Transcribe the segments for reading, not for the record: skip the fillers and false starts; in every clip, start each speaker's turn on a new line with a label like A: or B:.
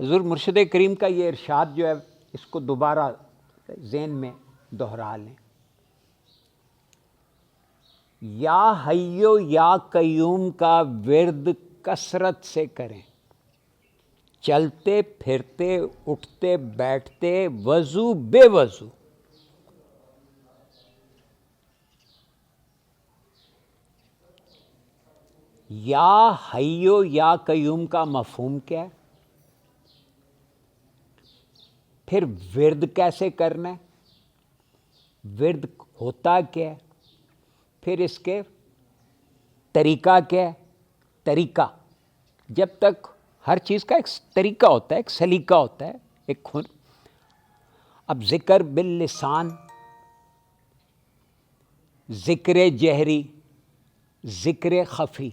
A: حضور مرشد کریم کا یہ ارشاد جو ہے اس کو دوبارہ ذہن میں دہرا لیں. یا حیو یا قیوم کا ورد کثرت سے کریں، چلتے پھرتے اٹھتے بیٹھتے وضو بے وضو. یا حیو یا قیوم کا مفہوم کیا ہے؟ پھر ورد کیسے کرنا ہے؟ ورد ہوتا کیا ہے؟ پھر اس کے طریقہ کیا ہے؟ طریقہ، جب تک ہر چیز کا ایک طریقہ ہوتا ہے، ایک سلیقہ ہوتا ہے، ایک ہن. اب ذکر باللسان، ذکر جہری، ذکر خفی،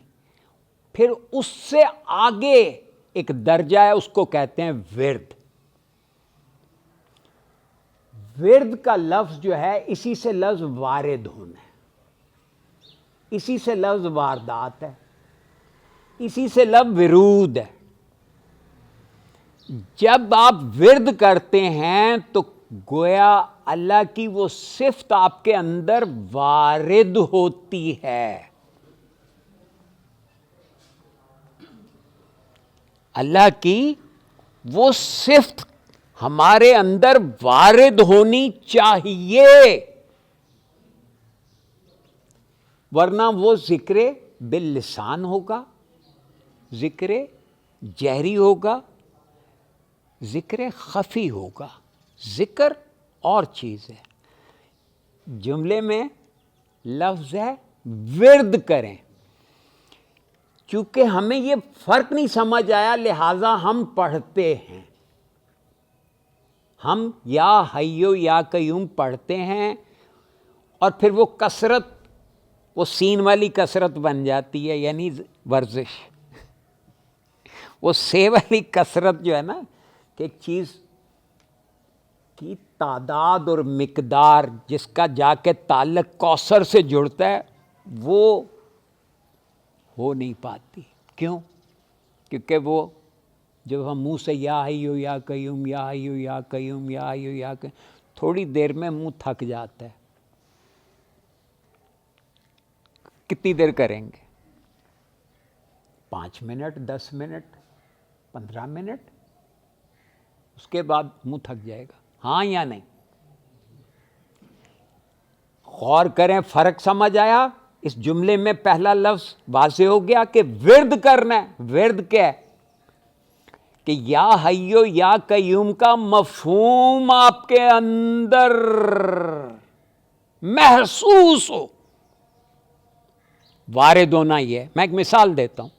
A: پھر اس سے آگے ایک درجہ ہے، اس کو کہتے ہیں ورد. ورد کا لفظ جو ہے اسی سے لفظ وارد ہونا ہے، اسی سے لفظ واردات ہے، اسی سے لفظ ورود ہے. جب آپ ورد کرتے ہیں تو گویا اللہ کی وہ صفت آپ کے اندر وارد ہوتی ہے. اللہ کی وہ صفت ہمارے اندر وارد ہونی چاہیے، ورنہ وہ ذکر باللسان ہوگا، ذکر جہری ہوگا، ذکر خفی ہوگا. ذکر اور چیز ہے. جملے میں لفظ ہے ورد کریں. چونکہ ہمیں یہ فرق نہیں سمجھ آیا لہذا ہم پڑھتے ہیں. ہم یا حیو یا قیوم پڑھتے ہیں اور پھر وہ کثرت، وہ سین والی کثرت بن جاتی ہے، یعنی ورزش. وہ سے والی کثرت جو ہے نا، کہ ایک چیز کی تعداد اور مقدار جس کا جا کے تعلق کوثر سے جڑتا ہے وہ ہو نہیں پاتی. کیوں؟ کیونکہ وہ جب ہم منہ سے یا حیو یا قیوم یا حیو یا قیوم یا حیو یا قیوم، تھوڑی دیر میں منہ تھک جاتا ہے. کتنی دیر کریں گے؟ 5 منٹ، 10 منٹ، 15 منٹ، اس کے بعد منہ تھک جائے گا. ہاں یا نہیں؟ غور کریں، فرق سمجھ آیا؟ اس جملے میں پہلا لفظ واضح ہو گیا کہ ورد کرنا ہے. ورد کیا ہے؟ کہ یا حیو یا قیوم کا مفہوم آپ کے اندر محسوس ہو. وارد ہونا یہ ہے. میں ایک مثال دیتا ہوں.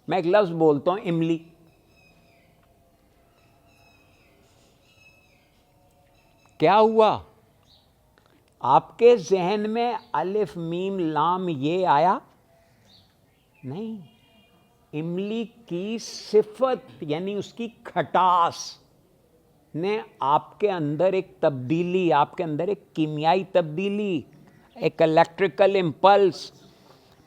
A: میں ایک لفظ بولتا ہوں املی. کیا ہوا؟ آپ کے ذہن میں الف میم لام یہ آیا؟ نہیں. املی کی صفت یعنی اس کی کھٹاس نے آپ کے اندر ایک تبدیلی، آپ کے اندر ایک کیمیائی تبدیلی، ایک الیکٹریکل امپلس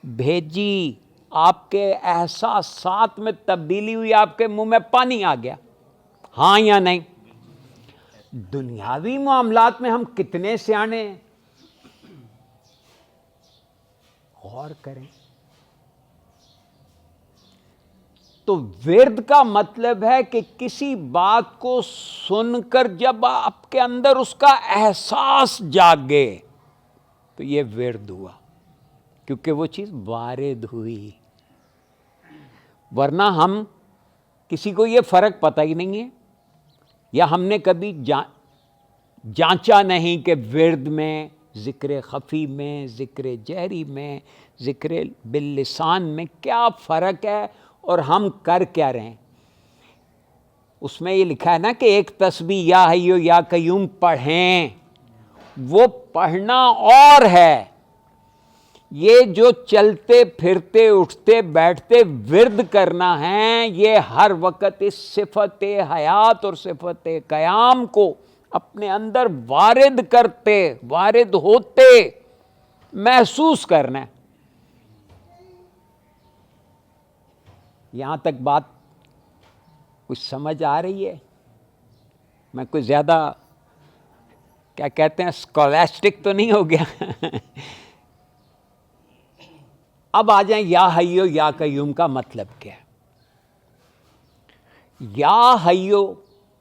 A: بھیجی. آپ کے احساسات میں تبدیلی ہوئی، آپ کے منہ میں پانی آ گیا. ہاں یا نہیں؟ دنیاوی معاملات میں ہم کتنے سیانے ہیں. غور کریں. تو ورد کا مطلب ہے کہ کسی بات کو سن کر جب آپ کے اندر اس کا احساس جاگے تو یہ ورد ہوا، کیونکہ وہ چیز وارد ہوئی. ورنہ ہم کسی کو یہ فرق پتہ ہی نہیں ہے، یا ہم نے کبھی جانچا نہیں کہ ورد میں، ذکر خفی میں، ذکر جہری میں، ذکر باللسان میں کیا فرق ہے اور ہم کر کیا رہے ہیں. اس میں یہ لکھا ہے نا کہ ایک تسبیح یا حیو یا قیوم پڑھیں، وہ پڑھنا اور ہے. یہ جو چلتے پھرتے اٹھتے بیٹھتے ورد کرنا ہے، یہ ہر وقت اس صفت حیات اور صفت قیام کو اپنے اندر وارد کرتے، وارد ہوتے محسوس کرنا ہے. یہاں تک بات کچھ سمجھ آ رہی ہے؟ میں کوئی زیادہ کیا کہتے ہیں اسکالاسٹک تو نہیں ہو گیا؟ اب آ جائیں یا حیو یا قیوم کا مطلب کیا ہے؟ یا حیو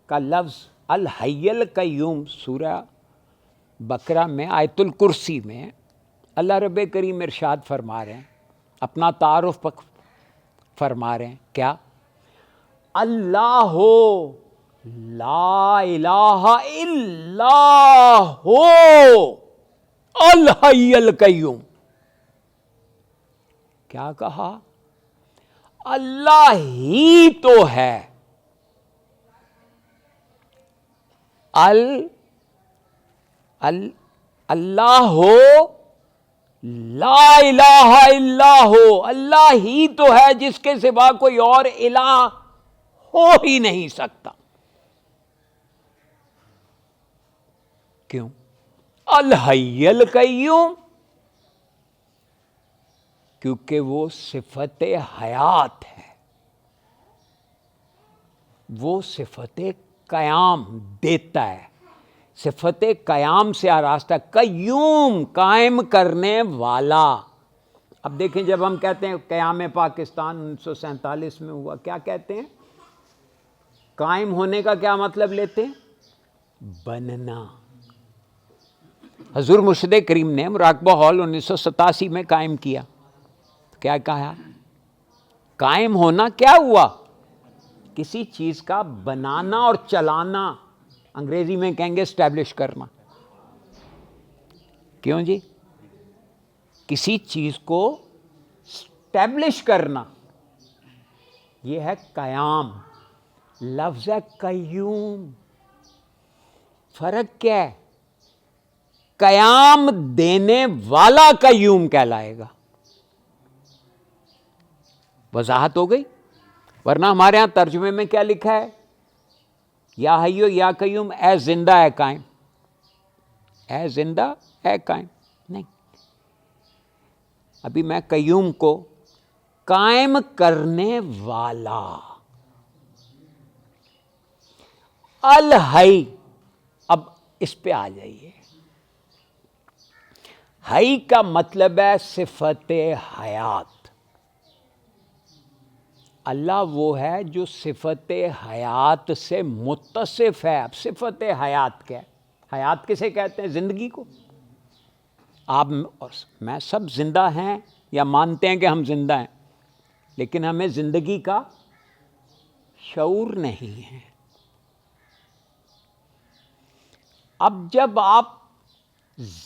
A: کا لفظ الحی القیوم سورہ بقرہ میں آیت الکرسی میں اللہ رب کریم ارشاد فرما رہے ہیں، اپنا تعارف فرما رہے ہیں کیا؟ اللہ لا الہ الا ہو الحی القیوم. کیا کہا؟ اللہ ہی تو ہے اللہ ہو لا الہ الا ہو، اللہ ہی تو ہے جس کے سوا کوئی اور الہ ہو ہی نہیں سکتا. کیوں؟ الحی القیوم، کیونکہ وہ صفت حیات ہے، وہ صفت قیام دیتا ہے، صفت قیام سے آراستہ. قیوم قائم کرنے والا. اب دیکھیں جب ہم کہتے ہیں قیام پاکستان 1947 میں ہوا، کیا کہتے ہیں؟ قائم ہونے کا کیا مطلب لیتے ہیں؟ بننا. حضور مرشد کریم نے مراقبہ ہال 1987 میں قائم کیا. کیا کہا؟ قائم ہونا کیا ہوا؟ کسی چیز کا بنانا اور چلانا. انگریزی میں کہیں گے اسٹیبلش کرنا. کیوں جی؟ کسی چیز کو اسٹیبلش کرنا، یہ ہے قیام. لفظ ہے قیوم. فرق کیا ہے؟ قیام دینے والا قیوم کہلائے گا. وضاحت ہو گئی؟ ورنہ ہمارے ہاں ترجمے میں کیا لکھا ہے؟ یا حیو یا قیوم، اے زندہ اے قائم. اے زندہ اے قائم نہیں. ابھی میں قیوم کو قائم کرنے والا. الحی، اب اس پہ آ جائیے. حی کا مطلب ہے صفت حیات. اللہ وہ ہے جو صفت حیات سے متصف ہے. اب صفت حیات کیا ہے؟ حیات کسے کہتے ہیں؟ زندگی کو. آپ اور میں سب زندہ ہیں یا مانتے ہیں کہ ہم زندہ ہیں، لیکن ہمیں زندگی کا شعور نہیں ہے. اب جب آپ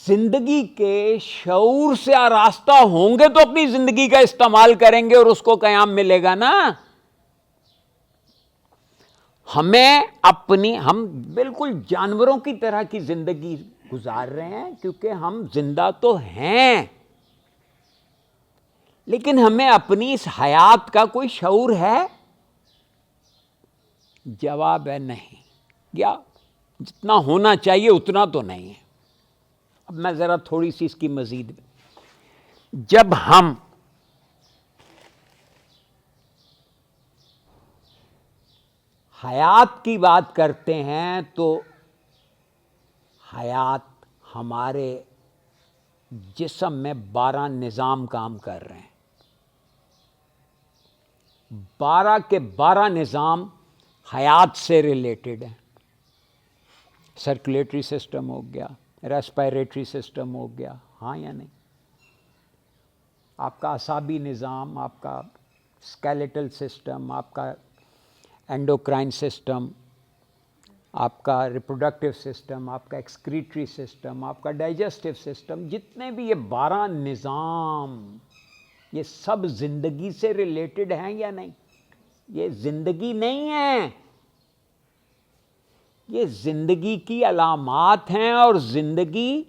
A: زندگی کے شعور سے آراستہ ہوں گے تو اپنی زندگی کا استعمال کریں گے اور اس کو قیام ملے گا نا. ہم بالکل جانوروں کی طرح کی زندگی گزار رہے ہیں کیونکہ ہم زندہ تو ہیں، لیکن ہمیں اپنی اس حیات کا کوئی شعور ہے؟ جواب ہے نہیں، یا جتنا ہونا چاہیے اتنا تو نہیں ہے. اب میں ذرا تھوڑی سی اس کی مزید، جب ہم حیات کی بات کرتے ہیں تو حیات ہمارے جسم میں 12 نظام کام کر رہے ہیں. 12 کے 12 نظام حیات سے ریلیٹڈ ہیں. سرکولیٹری سسٹم ہو گیا، ریسپائریٹری سسٹم ہو گیا، ہاں یا نہیں؟ آپ کا اعصابی نظام، آپ کا اسکیلیٹل سسٹم، آپ کا اینڈوکرائن سسٹم، آپ کا ریپروڈکٹیو سسٹم، آپ کا ایکسکریٹری سسٹم، آپ کا ڈائجسٹیو سسٹم، جتنے بھی یہ 12 نظام، یہ سب زندگی سے ریلیٹڈ ہیں یا نہیں؟ یہ زندگی نہیں ہے، یہ زندگی کی علامات ہیں اور زندگی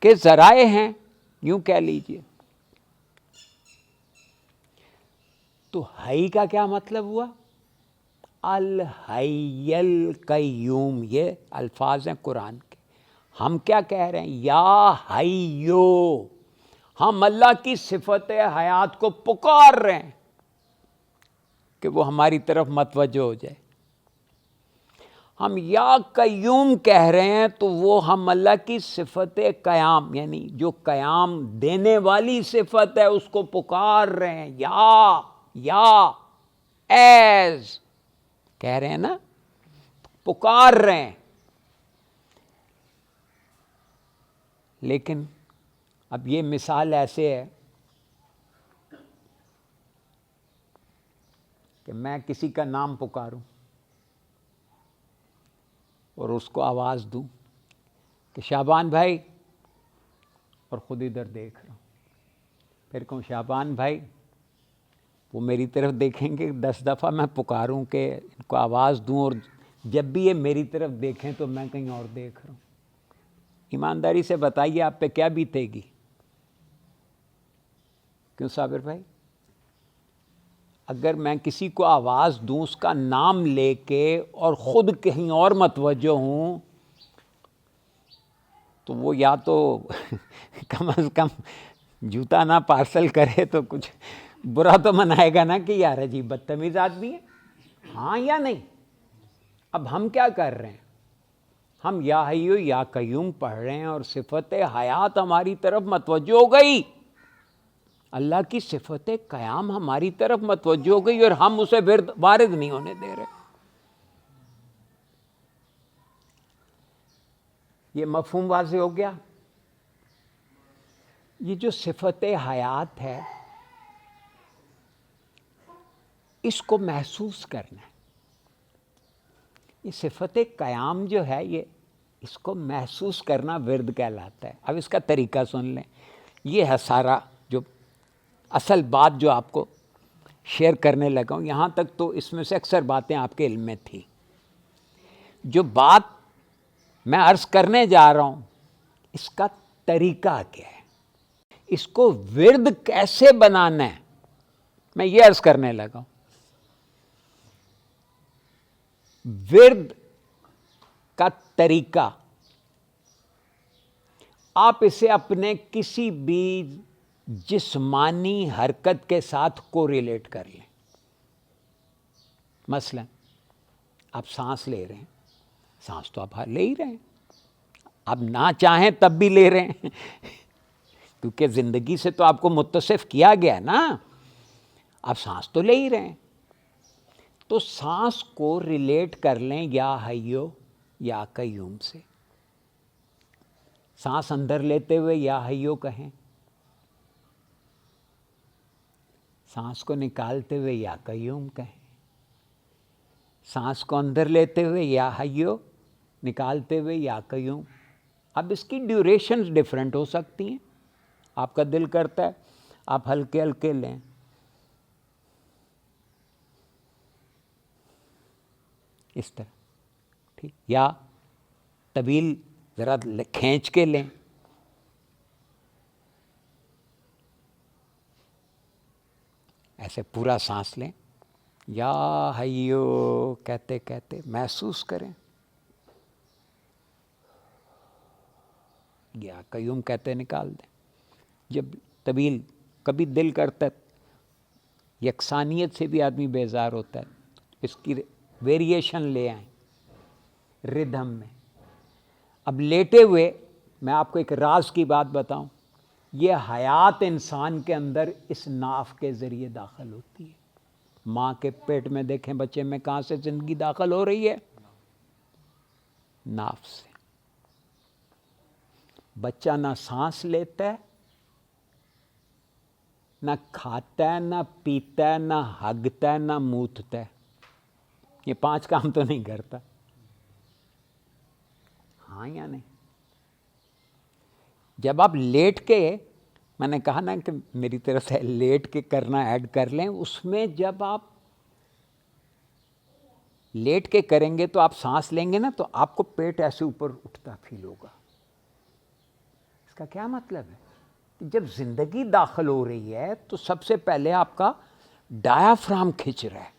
A: کے ذرائع ہیں، یوں کہہ لیجئے. تو حی کا کیا مطلب ہوا؟ الحی القیوم. یہ الفاظ ہیں قرآن کے. ہم کیا کہہ رہے ہیں؟ یا حیو. ہم اللہ کی صفت حیات کو پکار رہے ہیں کہ وہ ہماری طرف متوجہ ہو جائے. ہم یا قیوم کہہ رہے ہیں تو وہ ہم اللہ کی صفت قیام، یعنی جو قیام دینے والی صفت ہے اس کو پکار رہے ہیں. یا ایز کہہ رہے ہیں نا، پکار رہے ہیں. لیکن اب یہ مثال ایسے ہے کہ میں کسی کا نام پکاروں اور اس کو آواز دوں کہ شعبان بھائی، اور خود ادھر دیکھ رہا ہوں. پھر کہوں شعبان بھائی، وہ میری طرف دیکھیں گے 10 دفعہ میں پکاروں کہ ان کو آواز دوں، اور جب بھی یہ میری طرف دیکھیں تو میں کہیں اور دیکھ رہا ہوں. ایمانداری سے بتائیے آپ پہ کیا بیتے گی؟ کیوں صابر بھائی؟ اگر میں کسی کو آواز دوں اس کا نام لے کے اور خود کہیں اور متوجہ ہوں تو وہ یا تو کم از کم جوتا نہ پارسل کرے تو کچھ برا تو منائے گا نا کہ یار عجیب بدتمیز آدمی ہے. ہاں یا نہیں؟ اب ہم کیا کر رہے ہیں؟ ہم یا حیو یا قیوم پڑھ رہے ہیں اور صفت حیات ہماری طرف متوجہ ہو گئی. اللہ کی صفت قیام ہماری طرف متوجہ ہو گئی اور ہم اسے وارد نہیں ہونے دے رہے. یہ مفہوم واضح ہو گیا؟ یہ جو صفت حیات ہے اس کو محسوس کرنا ہے. یہ صفت قیام جو ہے یہ اس کو محسوس کرنا ورد کہلاتا ہے. اب اس کا طریقہ سن لیں. یہ ہے سارا جو اصل بات جو آپ کو شیئر کرنے لگا ہوں. یہاں تک تو اس میں سے اکثر باتیں آپ کے علم میں تھی. جو بات میں عرض کرنے جا رہا ہوں اس کا طریقہ کیا ہے، اس کو ورد کیسے بنانا ہے، میں یہ عرض کرنے لگا ہوں. ورد کا طریقہ آپ اسے اپنے کسی بھی جسمانی حرکت کے ساتھ کو ریلیٹ کر لیں. مثلا آپ سانس لے رہے ہیں، سانس تو آپ لے ہی رہے ہیں، آپ نہ چاہیں تب بھی لے رہے ہیں کیونکہ زندگی سے تو آپ کو متصف کیا گیا نا، آپ سانس تو لے ہی رہے ہیں. تو سانس کو ریلیٹ کر لیں یا حیو یا قیوم سے. سانس اندر لیتے ہوئے یا حیو کہیں، سانس کو نکالتے ہوئے یا قیوم کہیں. سانس کو اندر لیتے ہوئے یا حیو، نکالتے ہوئے یا قیوم. اب اس کی ڈیوریشنز ڈیفرنٹ ہو سکتی ہیں. آپ کا دل کرتا ہے آپ ہلکے ہلکے لیں، اس طرح ٹھیک، یا طویل ذرا کھینچ کے لیں. ایسے پورا سانس لیں، یا حیو کہتے کہتے محسوس کریں، یا قیوم کہتے نکال دیں. جب طویل کبھی دل کرتا ہے، یکسانیت سے بھی آدمی بیزار ہوتا ہے، اس کی ویریشن لے آئیں ردھم میں. اب لیٹے ہوئے میں آپ کو ایک راز کی بات بتاؤں، یہ حیات انسان کے اندر اس ناف کے ذریعے داخل ہوتی ہے. ماں کے پیٹ میں دیکھیں بچے میں کہاں سے زندگی داخل ہو رہی ہے؟ ناف سے. بچہ نہ سانس لیتا ہے، نہ کھاتا ہے، نہ پیتا ہے، نہ ہگتا ہے، نہ موتتا ہے. یہ 5 کام تو نہیں کرتا. ہاں یا نہیں؟ جب آپ لیٹ کے، میں نے کہا نا کہ میری طرف سے لیٹ کے کرنا ایڈ کر لیں، اس میں جب آپ لیٹ کے کریں گے تو آپ سانس لیں گے نا تو آپ کو پیٹ ایسے اوپر اٹھتا فیل ہوگا. اس کا کیا مطلب ہے؟ جب زندگی داخل ہو رہی ہے تو سب سے پہلے آپ کا ڈایافرام کھنچ رہا ہے،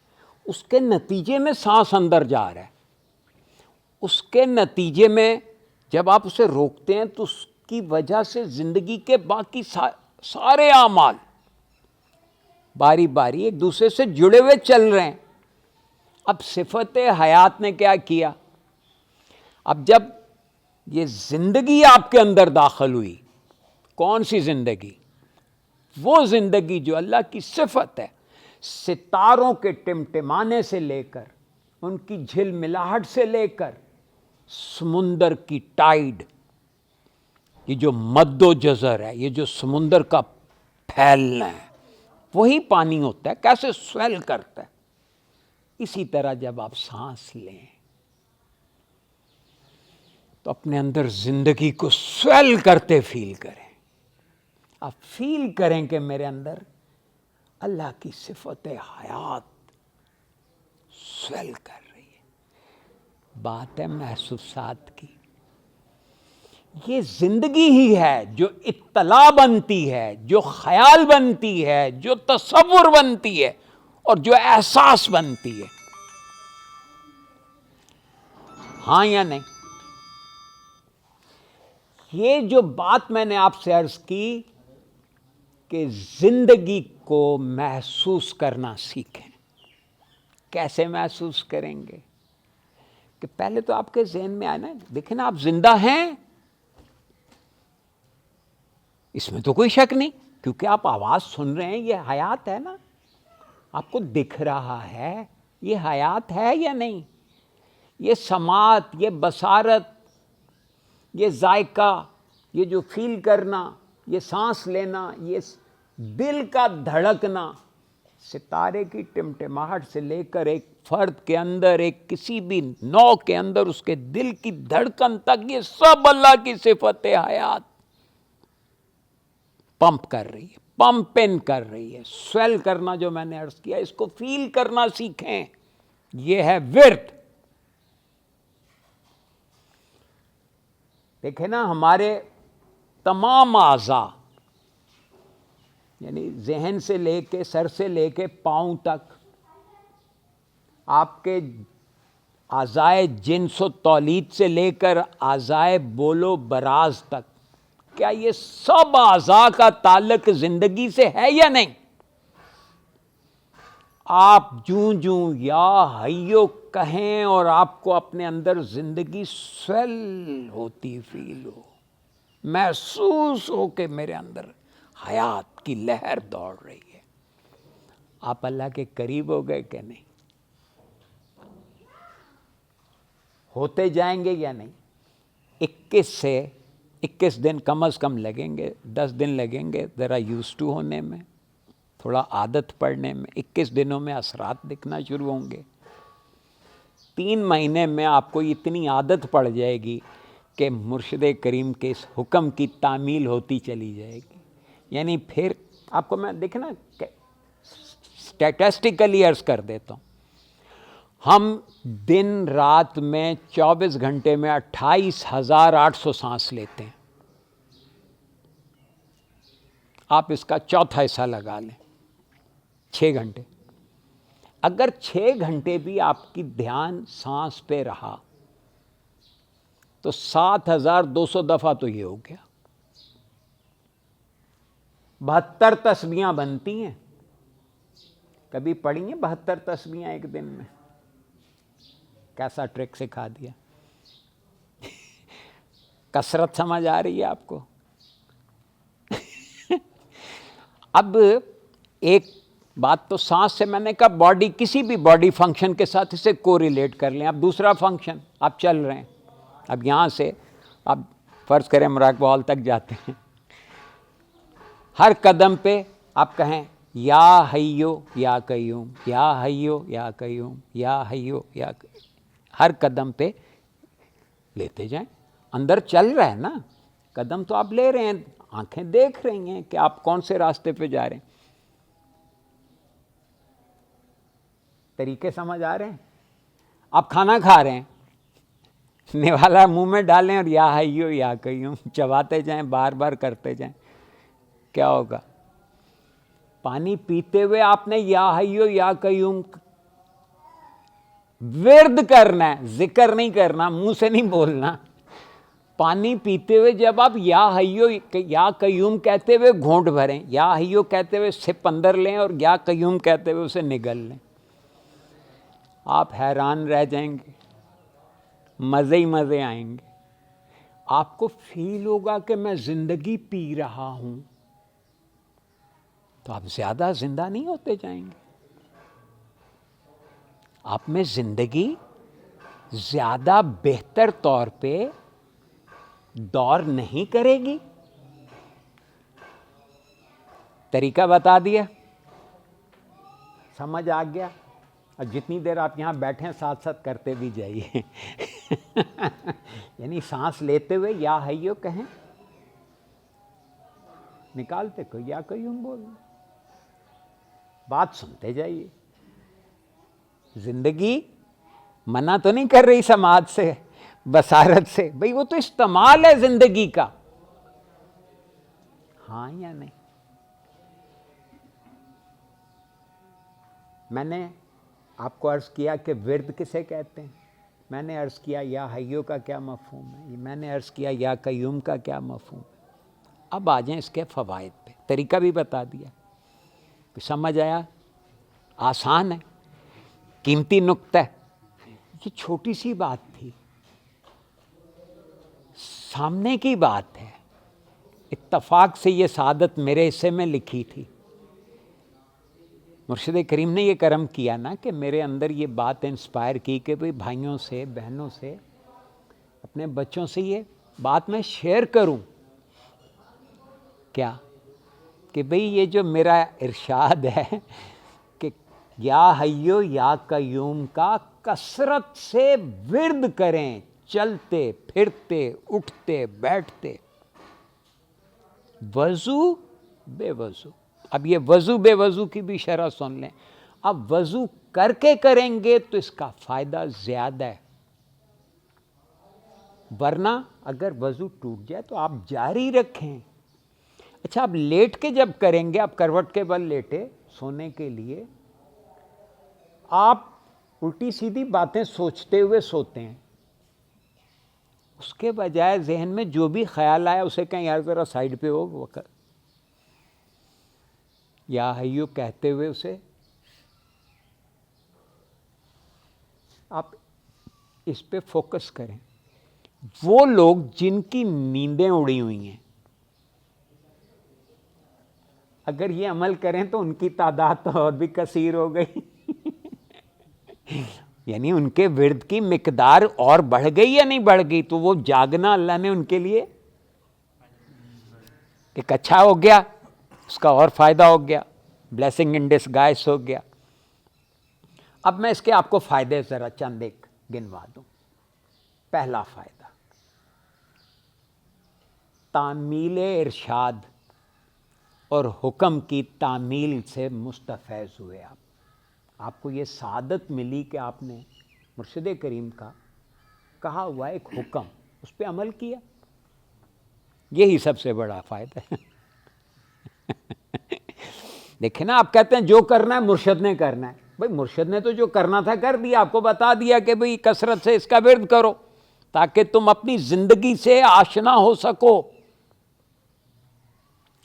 A: اس کے نتیجے میں سانس اندر جا رہا ہے. اس کے نتیجے میں جب آپ اسے روکتے ہیں تو اس کی وجہ سے زندگی کے باقی سارے اعمال باری باری ایک دوسرے سے جڑے ہوئے چل رہے ہیں. اب صفت حیات نے کیا کیا؟ اب جب یہ زندگی آپ کے اندر داخل ہوئی، کون سی زندگی؟ وہ زندگی جو اللہ کی صفت ہے. ستاروں کے ٹمٹمانے سے لے کر، ان کی جھلملاہٹ سے لے کر، سمندر کی ٹائیڈ، یہ جو مد و جزر ہے، یہ جو سمندر کا پھیلنا ہے، وہی پانی ہوتا ہے. کیسے سویل کرتا ہے. اسی طرح جب آپ سانس لیں تو اپنے اندر زندگی کو سویل کرتے فیل کریں. آپ فیل کریں کہ میرے اندر اللہ کی صفت حیات سویل کر رہی ہے. بات ہے محسوسات کی. یہ زندگی ہی ہے جو اطلاع بنتی ہے، جو خیال بنتی ہے، جو تصور بنتی ہے اور جو احساس بنتی ہے. ہاں یا نہیں؟ یہ جو بات میں نے آپ سے عرض کی کہ زندگی کو محسوس کرنا سیکھیں. کیسے محسوس کریں گے؟ کہ پہلے تو آپ کے ذہن میں آئے نا، دیکھیں نا، آپ زندہ ہیں، اس میں تو کوئی شک نہیں، کیونکہ آپ آواز سن رہے ہیں، یہ حیات ہے نا. آپ کو دکھ رہا ہے، یہ حیات ہے یا نہیں؟ یہ سماعت، یہ بصارت، یہ ذائقہ، یہ جو فیل کرنا، یہ سانس لینا، یہ دل کا دھڑکنا، ستارے کی ٹمٹماہٹ سے لے کر ایک فرد کے اندر، ایک کسی بھی نوع کے اندر اس کے دل کی دھڑکن تک، یہ سب اللہ کی صفت حیات پمپ کر رہی ہے، پمپ ان کر رہی ہے. سویل کرنا جو میں نے عرض کیا، اس کو فیل کرنا سیکھیں. یہ ہے ورد. دیکھیں نا، ہمارے تمام اعضاء، یعنی ذہن سے لے کے، سر سے لے کے پاؤں تک، آپ کے اعضائے جنس و تولید سے لے کر اعضائے بول و براز تک، کیا یہ سب اعضاء کا تعلق زندگی سے ہے یا نہیں؟ آپ جوں جوں یا حیو کہیں اور آپ کو اپنے اندر زندگی سویل ہوتی فیل ہو، محسوس ہو کہ میرے اندر حیات کی لہر دوڑ رہی ہے، آپ اللہ کے قریب ہو گئے کہ نہیں؟ ہوتے جائیں گے یا نہیں؟ 21 دن کم از کم لگیں گے، 10 دن لگیں گے ذرا یوز ٹو ہونے میں، تھوڑا عادت پڑنے میں. 21 دنوں میں اثرات دکھنا شروع ہوں گے. 3 مہینے میں آپ کو اتنی عادت پڑ جائے گی کہ مرشد کریم کے اس حکم کی تعمیل ہوتی چلی جائے گی. یعنی پھر آپ کو میں دیکھیں نا، اسٹیٹسٹیکلی عرض کر دیتا ہوں، ہم دن رات میں 24 گھنٹے میں 28,800 سانس لیتے ہیں. آپ اس کا چوتھا حصہ لگا لیں، 6 گھنٹے. اگر 6 گھنٹے بھی آپ کی دھیان سانس پہ رہا تو 7,200 دفعہ تو یہ ہو گیا. 72 تسبیحاں بنتی ہیں. کبھی پڑھی ہیں 72 تسبیحاں ایک دن میں؟ کیسا ٹرک سکھا دیا. کثرت سمجھ آ رہی ہے آپ کو؟ اب ایک بات تو سانس سے میں نے کہا، باڈی، کسی بھی باڈی فنکشن کے ساتھ اسے کو ریلیٹ کر لیں. اب دوسرا فنکشن، آپ چل رہے ہیں، اب یہاں سے آپ فرض کریں مراقبہ ہال تک جاتے ہیں، ہر قدم پہ آپ کہیں یا حیو یا قیوم، یا حیو یا قیوم، یا حیو یا قیوم. ہر قدم پہ لیتے جائیں. اندر چل رہا ہے نا، قدم تو آپ لے رہے ہیں، آنکھیں دیکھ رہی ہیں کہ آپ کون سے راستے پہ جا رہے ہیں. طریقے سمجھ آ رہے ہیں؟ آپ کھانا کھا رہے ہیں، نوالا منہ میں ڈالیں اور یا حیو یا قیوم چباتے جائیں، بار بار کرتے جائیں. کیا ہوگا؟ پانی پیتے ہوئے آپ نے یا حیو یا قیوم ورد کرنا ہے، ذکر نہیں کرنا، منہ سے نہیں بولنا. پانی پیتے ہوئے جب آپ یا حیو یا قیوم کہتے ہوئے گھونٹ بھریں، یا حیو کہتے ہوئے سپ اندر لیں اور یا قیوم کہتے ہوئے اسے نگل لیں، آپ حیران رہ جائیں گے، مزے ہی مزے آئیں گے. آپ کو فیل ہوگا کہ میں زندگی پی رہا ہوں، تو آپ زیادہ زندہ نہیں ہوتے جائیں گے. آپ میں زندگی زیادہ بہتر طور پہ دور نہیں کرے گی. طریقہ بتا دیا، سمجھ آ گیا. اور جتنی دیر آپ یہاں بیٹھیں ساتھ ساتھ کرتے بھی جائیے. یعنی سانس لیتے ہوئے یا حیو کہیں، نکالتے کو یا قیوم بول، بات سنتے جائیے. زندگی منع تو نہیں کر رہی سماج سے، بصارت سے، بھئی وہ تو استعمال ہے زندگی کا، ہاں یا نہیں. میں نے آپ کو عرض کیا کہ ورد کسے کہتے ہیں، میں نے عرض کیا یا حیو کا کیا مفہوم ہے، میں نے عرض کیا یا قیوم کا کیا مفہوم ہے. اب آ جائیں اس کے فوائد پہ. طریقہ بھی بتا دیا، سمجھ آیا، آسان ہے، قیمتی نقطہ ہے. یہ چھوٹی سی بات تھی، سامنے کی بات ہے. اتفاق سے یہ سعادت میرے حصے میں لکھی تھی. مرشد کریم نے یہ کرم کیا نا کہ میرے اندر یہ بات انسپائر کی کہ بھئی بھائیوں سے، بہنوں سے، اپنے بچوں سے یہ بات میں شیئر کروں. کیا کہ بھئی یہ جو میرا ارشاد ہے کہ یا حیو یا قیوم کا کثرت سے ورد کریں، چلتے پھرتے اٹھتے بیٹھتے، وضو بے وضو. اب یہ وضو بے وضو کی بھی شرح سن لیں. اب وضو کر کے کریں گے تو اس کا فائدہ زیادہ ہے، ورنہ اگر وضو ٹوٹ جائے تو آپ جاری رکھیں. اچھا، اب لیٹ کے جب کریں گے، آپ کروٹ کے بل لیٹے سونے کے لیے، آپ الٹی سیدھی باتیں سوچتے ہوئے سوتے ہیں. اس کے بجائے ذہن میں جو بھی خیال آیا اسے کہیں یار ذرا سائڈ پہ ہو، وقت یا حیو کہتے ہوئے اسے آپ اس پہ فوکس کریں. وہ لوگ جن کی نیندیں اڑی ہوئی ہیں، اگر یہ عمل کریں تو ان کی تعداد تو اور بھی کثیر ہو گئی. یعنی ان کے ورد کی مقدار اور بڑھ گئی یا نہیں بڑھ گئی. تو وہ جاگنا اللہ نے ان کے لیے ایک اچھا ہو گیا، اس کا اور فائدہ ہو گیا، بلیسنگ ان ڈسگائز ہو گیا. اب میں اس کے آپ کو فائدے ذرا چند ایک گنوا دوں. پہلا فائدہ، تعمیل ارشاد اور حکم کی تعمیل سے مستفیض ہوئے. آپ کو یہ سعادت ملی کہ آپ نے مرشد کریم کا کہا ہوا ایک حکم، اس پہ عمل کیا. یہی سب سے بڑا فائدہ ہے. دیکھیں نا، آپ کہتے ہیں جو کرنا ہے مرشد نے کرنا ہے. بھائی مرشد نے تو جو کرنا تھا کر دیا، آپ کو بتا دیا کہ بھئی کثرت سے اس کا ورد کرو تاکہ تم اپنی زندگی سے آشنا ہو سکو.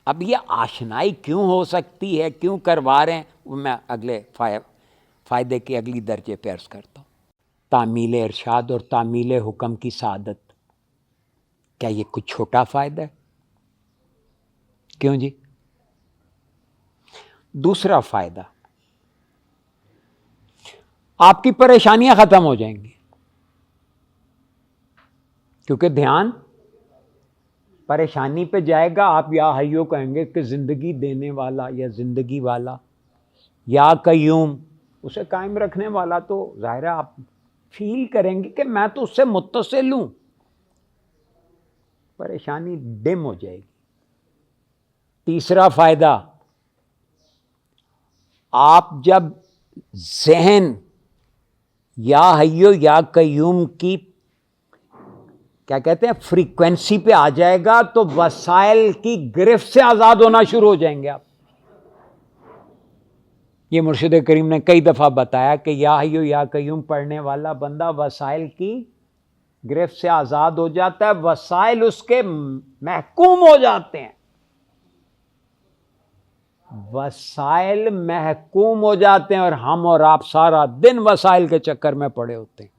A: اب یہ آشنائی کیوں ہو سکتی ہے، کیوں کروا رہے ہیں، وہ میں اگلے فائدے کے اگلی درجے پہ عرض کرتا ہوں. تعمیل ارشاد اور تعمیل حکم کی سعادت، کیا یہ کچھ چھوٹا فائدہ ہے؟ کیوں جی؟ دوسرا فائدہ، آپ کی پریشانیاں ختم ہو جائیں گی، کیونکہ دھیان پریشانی پہ جائے گا. آپ یا حیو کہیں گے کہ زندگی دینے والا یا زندگی والا، یا قیوم اسے قائم رکھنے والا، تو ظاہر ہے آپ فیل کریں گے کہ میں تو اس سے متصل ہوں. پریشانی ڈم ہو جائے گی. تیسرا فائدہ، آپ جب ذہن یا حیو یا قیوم کی کیا کہتے ہیں فریکوینسی پہ آ جائے گا تو وسائل کی گرفت سے آزاد ہونا شروع ہو جائیں گے آپ. یہ مرشد کریم نے کئی دفعہ بتایا کہ یا حیو یا قیوم پڑھنے والا بندہ وسائل کی گرفت سے آزاد ہو جاتا ہے، وسائل اس کے محکوم ہو جاتے ہیں، وسائل محکوم ہو جاتے ہیں، اور ہم اور آپ سارا دن وسائل کے چکر میں پڑے ہوتے ہیں۔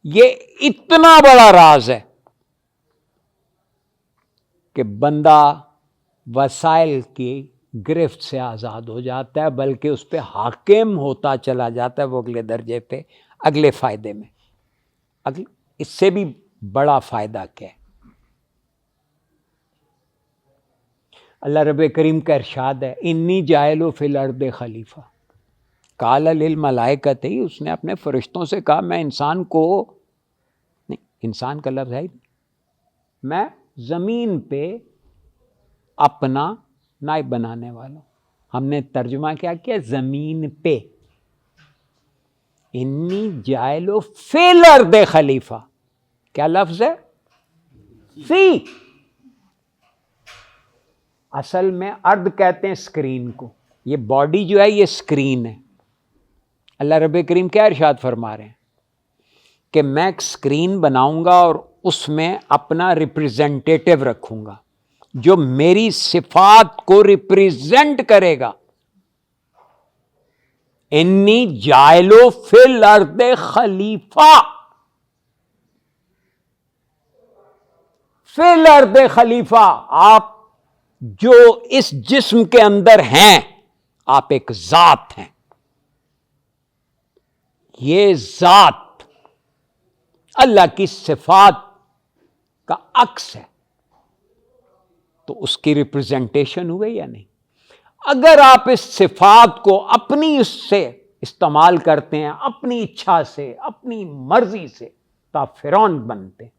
A: یہ اتنا بڑا راز ہے کہ بندہ وسائل کی گرفت سے آزاد ہو جاتا ہے، بلکہ اس پہ حاکم ہوتا چلا جاتا ہے، وہ اگلے درجے پہ، اگلے فائدے میں۔ اس سے بھی بڑا فائدہ کیا ہے؟ اللہ رب کریم کا ارشاد ہے، انی جاعل فی الارض خلیفہ، قال للملائکۃ، اس نے اپنے فرشتوں سے کہا میں انسان کو، نہیں انسان کا لفظ ہے ہی، میں زمین پہ اپنا نائب بنانے والا ہوں۔ ہم نے ترجمہ کیا زمین پہ، انی جاعل فی الارض خلیفہ، کیا لفظ ہے؟ فی، اصل میں ارض کہتے ہیں اسکرین کو، یہ باڈی جو ہے یہ اسکرین ہے۔ اللہ رب کریم کیا ارشاد فرما رہے ہیں کہ میں ایک اسکرین بناؤں گا اور اس میں اپنا ریپریزنٹیٹو رکھوں گا جو میری صفات کو ریپریزنٹ کرے گا۔ انی جاعل فی الارض خلیفہ، فی الارض خلیفہ، آپ جو اس جسم کے اندر ہیں، آپ ایک ذات ہیں، یہ ذات اللہ کی صفات کا عکس ہے، تو اس کی ریپریزنٹیشن ہوئی یا نہیں؟ اگر آپ اس صفات کو اپنی اس سے استعمال کرتے ہیں، اپنی اچھا سے، اپنی مرضی سے، تو آپ فرعون بنتے ہیں،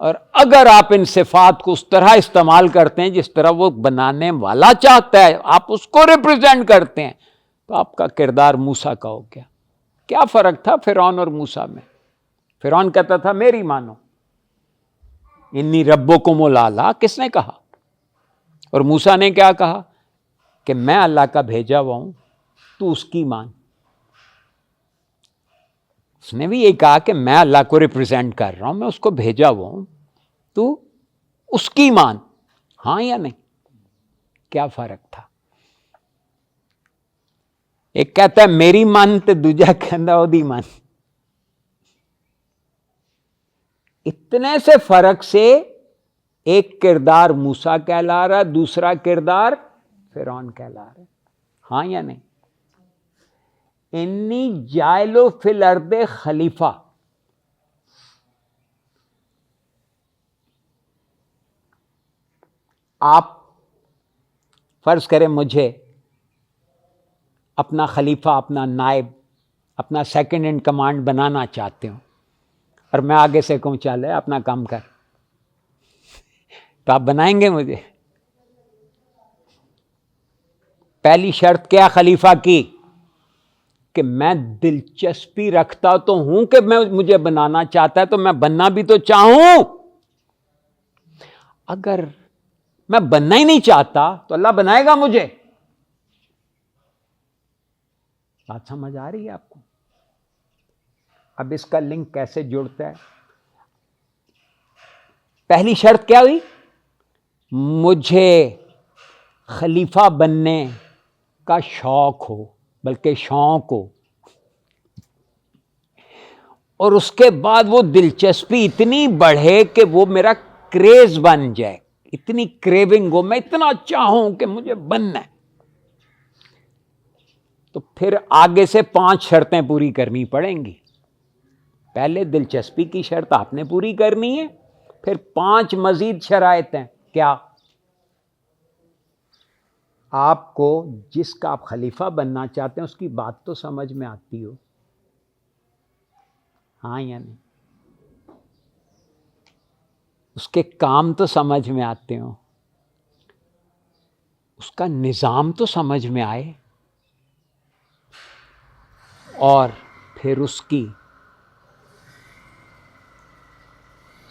A: اور اگر آپ ان صفات کو اس طرح استعمال کرتے ہیں جس طرح وہ بنانے والا چاہتا ہے، آپ اس کو ریپریزنٹ کرتے ہیں، تو آپ کا کردار موسیٰ کا ہو گیا۔ کیا فرق تھا فرعون اور موسیٰ میں؟ فرعون کہتا تھا میری مانو، انی ربکم الاعلی، کس نے کہا؟ اور موسیٰ نے کیا کہا کہ میں اللہ کا بھیجا ہوا ہوں، تو اس کی مان۔ اس نے بھی یہ کہا کہ میں اللہ کو ریپریزنٹ کر رہا ہوں، میں اس کو بھیجا ہوا ہوں، تو اس کی مان، ہاں یا نہیں؟ کیا فرق تھا؟ ایک کہتا ہے میری مان تو دوجا کہتا اودی مان۔ اتنے سے فرق سے ایک کردار موسیٰ کہلا رہا، دوسرا کردار فرعون کہلا رہا، ہاں یا نہیں؟ انی جاعل فی الارض خلیفہ، آپ فرض کریں مجھے اپنا خلیفہ، اپنا نائب، اپنا سیکنڈ ان کمانڈ بنانا چاہتے ہو، اور میں آگے سے کہوں چل اپنا کام کر، تو آپ بنائیں گے مجھے؟ پہلی شرط کیا خلیفہ کی؟ کہ میں دلچسپی رکھتا تو ہوں کہ میں مجھے بنانا چاہتا ہے تو میں بننا بھی تو چاہوں۔ اگر میں بننا ہی نہیں چاہتا تو اللہ بنائے گا مجھے؟ بات سمجھ آ رہی ہے آپ کو؟ اب اس کا لنک کیسے جڑتا ہے؟ پہلی شرط کیا ہوئی؟ مجھے خلیفہ بننے کا شوق ہو، بلکہ شوق ہو، اور اس کے بعد وہ دلچسپی اتنی بڑھے کہ وہ میرا کریز بن جائے، اتنی کریونگ ہو، میں اتنا چاہوں کہ مجھے بننا ہے، تو پھر آگے سے 5 شرطیں پوری کرنی پڑیں گی۔ پہلے دلچسپی کی شرط آپ نے پوری کرنی ہے، پھر 5 مزید شرائط ہیں۔ کیا؟ آپ کو جس کا آپ خلیفہ بننا چاہتے ہیں اس کی بات تو سمجھ میں آتی ہو، ہاں یا نہیں؟ اس کے کام تو سمجھ میں آتے ہوں، اس کا نظام تو سمجھ میں آئے، اور پھر اس کی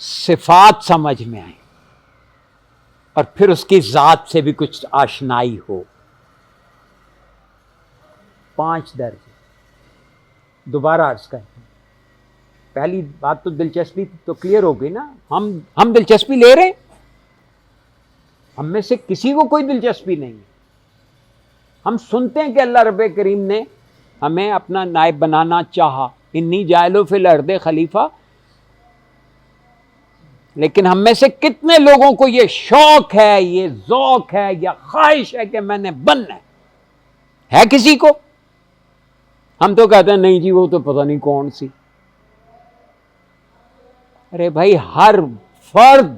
A: صفات سمجھ میں آئے، اور پھر اس کی ذات سے بھی کچھ آشنائی ہو۔ 5 درجے دوبارہ عرض کرتے ہیں۔ پہلی بات تو دلچسپی تو کلیئر ہو گئی نا. ہم دلچسپی لے رہے ہیں؟ ہم میں سے کسی کو کوئی دلچسپی نہیں ہے. ہم سنتے ہیں کہ اللہ رب کریم نے ہمیں اپنا نائب بنانا چاہا، انی جاعل فی الارض خلیفہ، لیکن ہم میں سے کتنے لوگوں کو یہ شوق ہے، یہ ذوق ہے یا خواہش ہے کہ میں نے بننا ہے کسی کو؟ ہم تو کہتے ہیں نہیں جی وہ تو پتہ نہیں کون سی. ارے بھائی، ہر فرد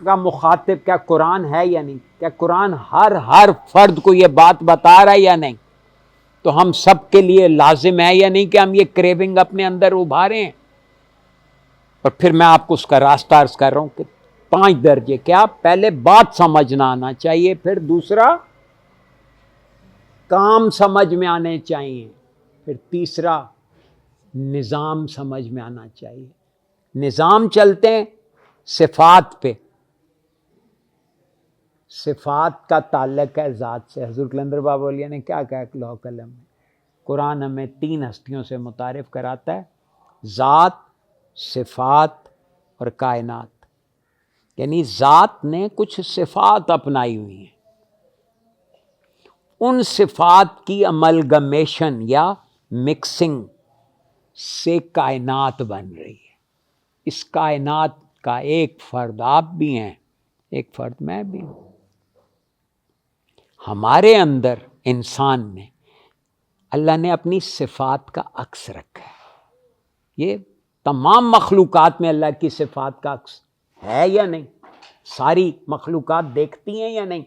A: کا مخاطب کیا قرآن ہے یا نہیں؟ کیا قرآن ہر فرد کو یہ بات بتا رہا ہے یا نہیں؟ تو ہم سب کے لیے لازم ہے یا نہیں کہ ہم یہ کریونگ اپنے اندر ابھاریں؟ اور پھر میں آپ کو اس کا راستہ عرض کر رہا ہوں کہ 5 درجے. کیا؟ پہلے بات سمجھنا آنا چاہیے، پھر دوسرا کام سمجھ میں آنے چاہیے، پھر تیسرا نظام سمجھ میں آنا چاہیے. نظام چلتے ہیں صفات پہ. صفات کا تعلق ہے ذات سے. حضور کلندر بابا اولیاء نے کیا کہا لوح قلم میں؟ قرآن ہمیں 3 ہستیوں سے متعارف کراتا ہے: ذات، صفات اور کائنات. یعنی ذات نے کچھ صفات اپنائی ہوئی ہیں، ان صفات کی املگمیشن یا مکسنگ سے کائنات بن رہی ہے. اس کائنات کا ایک فرد آپ بھی ہیں، ایک فرد میں بھی ہوں. ہمارے اندر انسان میں اللہ نے اپنی صفات کا عکس رکھا ہے. یہ تمام مخلوقات میں اللہ کی صفات کا عکس ہے یا نہیں؟ ساری مخلوقات دیکھتی ہیں یا نہیں؟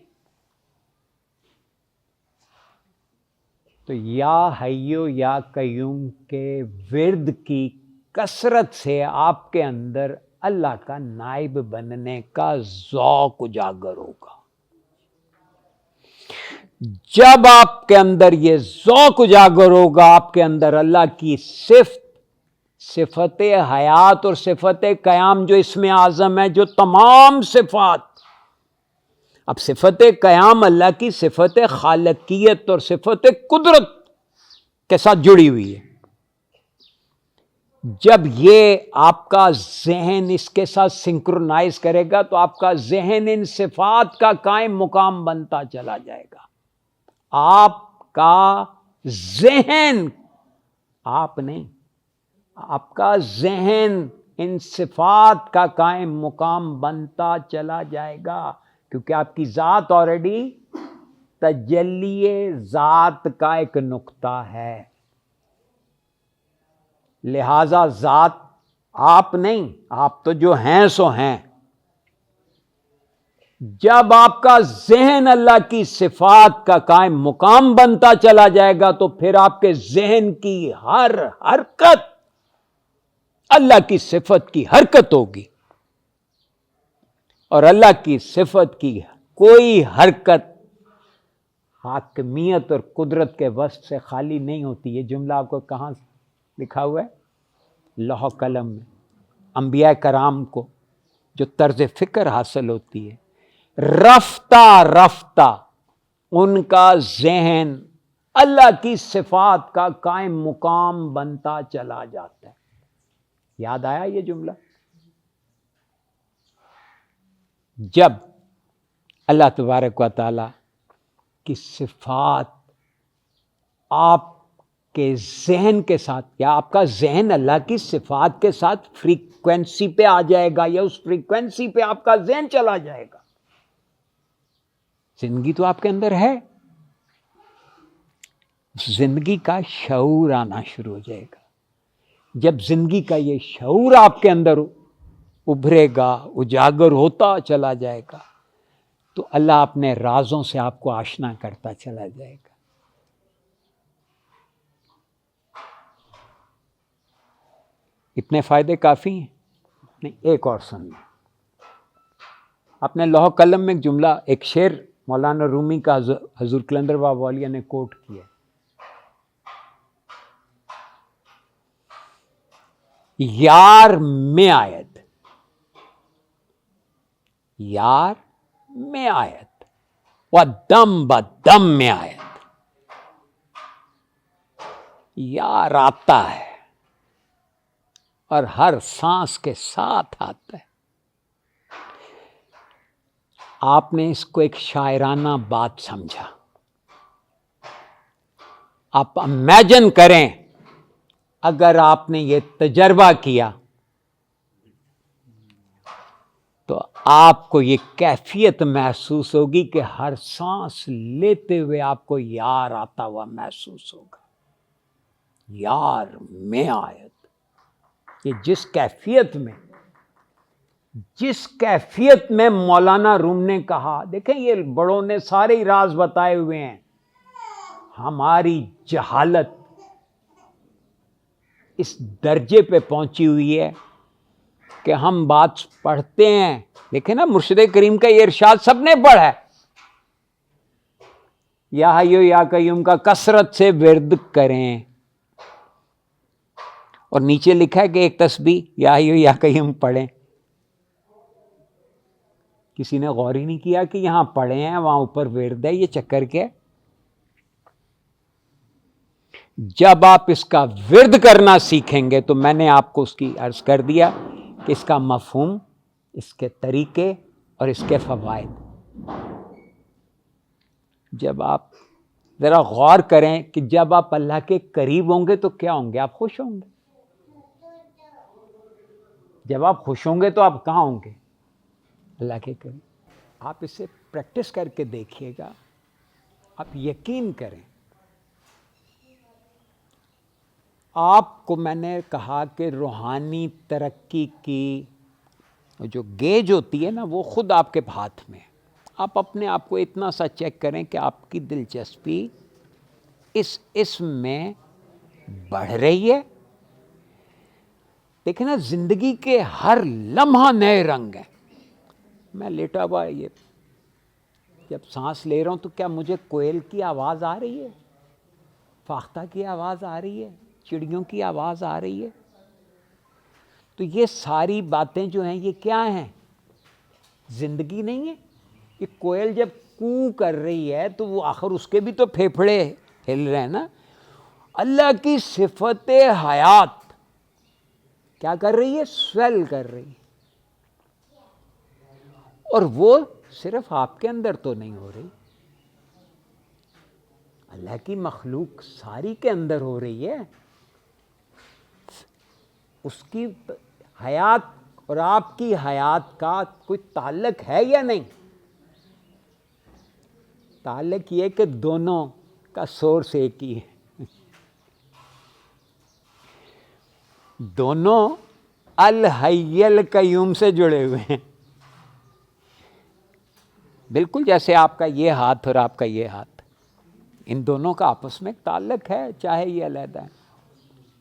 A: تو یا حیو یا قیوم کے ورد کی کثرت سے آپ کے اندر اللہ کا نائب بننے کا ذوق اجاگر ہوگا. جب آپ کے اندر یہ ذوق اجاگر ہوگا، آپ کے اندر اللہ کی صفت حیات اور صفت قیام جو اسم اعظم ہے، جو تمام صفات، اب صفت قیام اللہ کی صفت خالقیت اور صفت قدرت کے ساتھ جڑی ہوئی ہے. جب یہ آپ کا ذہن اس کے ساتھ سنکرونائز کرے گا تو آپ کا ذہن ان صفات کا قائم مقام بنتا چلا جائے گا. آپ کا ذہن، آپ نہیں، آپ کا ذہن ان صفات کا قائم مقام بنتا چلا جائے گا، کیونکہ آپ کی ذات آلریڈی تجلی ذات کا ایک نقطہ ہے. لہذا ذات آپ نہیں، آپ تو جو ہیں سو ہیں. جب آپ کا ذہن اللہ کی صفات کا قائم مقام بنتا چلا جائے گا تو پھر آپ کے ذہن کی ہر حرکت اللہ کی صفت کی حرکت ہوگی، اور اللہ کی صفت کی کوئی حرکت حاکمیت اور قدرت کے وصف سے خالی نہیں ہوتی. یہ جملہ آپ کو کہاں لکھا ہوا ہے؟ لوح قلم میں. انبیاء کرام کو جو طرز فکر حاصل ہوتی ہے، رفتہ رفتہ ان کا ذہن اللہ کی صفات کا قائم مقام بنتا چلا جاتا ہے. یاد آیا یہ جملہ؟ جب اللہ تبارک و تعالی کی صفات آپ کے ذہن کے ساتھ، یا آپ کا ذہن اللہ کی صفات کے ساتھ فریکوینسی پہ آ جائے گا، یا اس فریکوینسی پہ آپ کا ذہن چلا جائے گا، زندگی تو آپ کے اندر ہے، زندگی کا شعور آنا شروع ہو جائے گا. جب زندگی کا یہ شعور آپ کے اندر ابھرے گا، اجاگر ہوتا چلا جائے گا، تو اللہ اپنے رازوں سے آپ کو آشنا کرتا چلا جائے گا. اتنے فائدے کافی ہیں؟ نہیں، ایک اور سن لیں. اپنے لوح قلم میں ایک جملہ، ایک شعر مولانا رومی کا حضور کلندر بابا اولیاء نے کوٹ کیا: یار میں آیت، یار میں آیت و دم بدم میں آیت. یار آتا ہے، اور ہر سانس کے ساتھ آتا ہے. آپ نے اس کو ایک شاعرانہ بات سمجھا. آپ امیجن کریں اگر آپ نے یہ تجربہ کیا تو آپ کو یہ کیفیت محسوس ہوگی کہ ہر سانس لیتے ہوئے آپ کو یار آتا ہوا محسوس ہوگا. یار میں آیت، یہ جس کیفیت میں مولانا روم نے کہا، دیکھیں یہ بڑوں نے سارے ہی راز بتائے ہوئے ہیں. ہماری جہالت اس درجے پہ پہنچی ہوئی ہے کہ ہم بات پڑھتے ہیں. دیکھیں نا مرشد کریم کا یہ ارشاد سب نے پڑھا ہے، یا حیو یا قیوم کا کثرت سے ورد کریں، اور نیچے لکھا ہے کہ ایک تسبیح یا حیو یا قیوم پڑھیں. کسی نے غور ہی نہیں کیا کہ یہاں پڑھے ہیں وہاں اوپر ورد ہے. یہ چکر کیا ہے؟ جب آپ اس کا ورد کرنا سیکھیں گے تو میں نے آپ کو اس کی عرض کر دیا کہ اس کا مفہوم، اس کے طریقے اور اس کے فوائد. جب آپ ذرا غور کریں کہ جب آپ اللہ کے قریب ہوں گے تو کیا ہوں گے؟ آپ خوش ہوں گے. جب آپ خوش ہوں گے تو آپ کہاں ہوں گے؟ اللہ کے قریب. آپ اسے پریکٹس کر کے دیکھیے گا، آپ یقین کریں. آپ کو میں نے کہا کہ روحانی ترقی کی جو گیج ہوتی ہے نا وہ خود آپ کے ہاتھ میں ہے. آپ اپنے آپ کو اتنا سا چیک کریں کہ آپ کی دلچسپی اس اسم میں بڑھ رہی ہے. دیکھیں نا زندگی کے ہر لمحہ نئے رنگ ہیں. میں لیٹا ہوا یہ جب سانس لے رہا ہوں تو کیا مجھے کوئل کی آواز آ رہی ہے، فاختہ کی آواز آ رہی ہے، چڑیوں کی آواز آ رہی ہے؟ تو یہ ساری باتیں جو ہیں یہ کیا ہیں؟ زندگی نہیں ہے. یہ کوئل جب کو کر رہی ہے تو وہ آخر اس کے بھی تو پھیپھڑے ہل رہے ہیں نا. اللہ کی صفت حیات کیا کر رہی ہے؟ سویل کر رہی ہے. اور وہ صرف آپ کے اندر تو نہیں ہو رہی، اللہ کی مخلوق ساری کے اندر ہو رہی ہے. اس کی حیات اور آپ کی حیات کا کوئی تعلق ہے یا نہیں؟ تعلق یہ کہ دونوں کا سورس ایک ہی ہے. دونوں الحی القیوم سے جڑے ہوئے ہیں. بالکل جیسے آپ کا یہ ہاتھ اور آپ کا یہ ہاتھ، ان دونوں کا آپس میں ایک تعلق ہے، چاہے یہ علیحدہ ہے.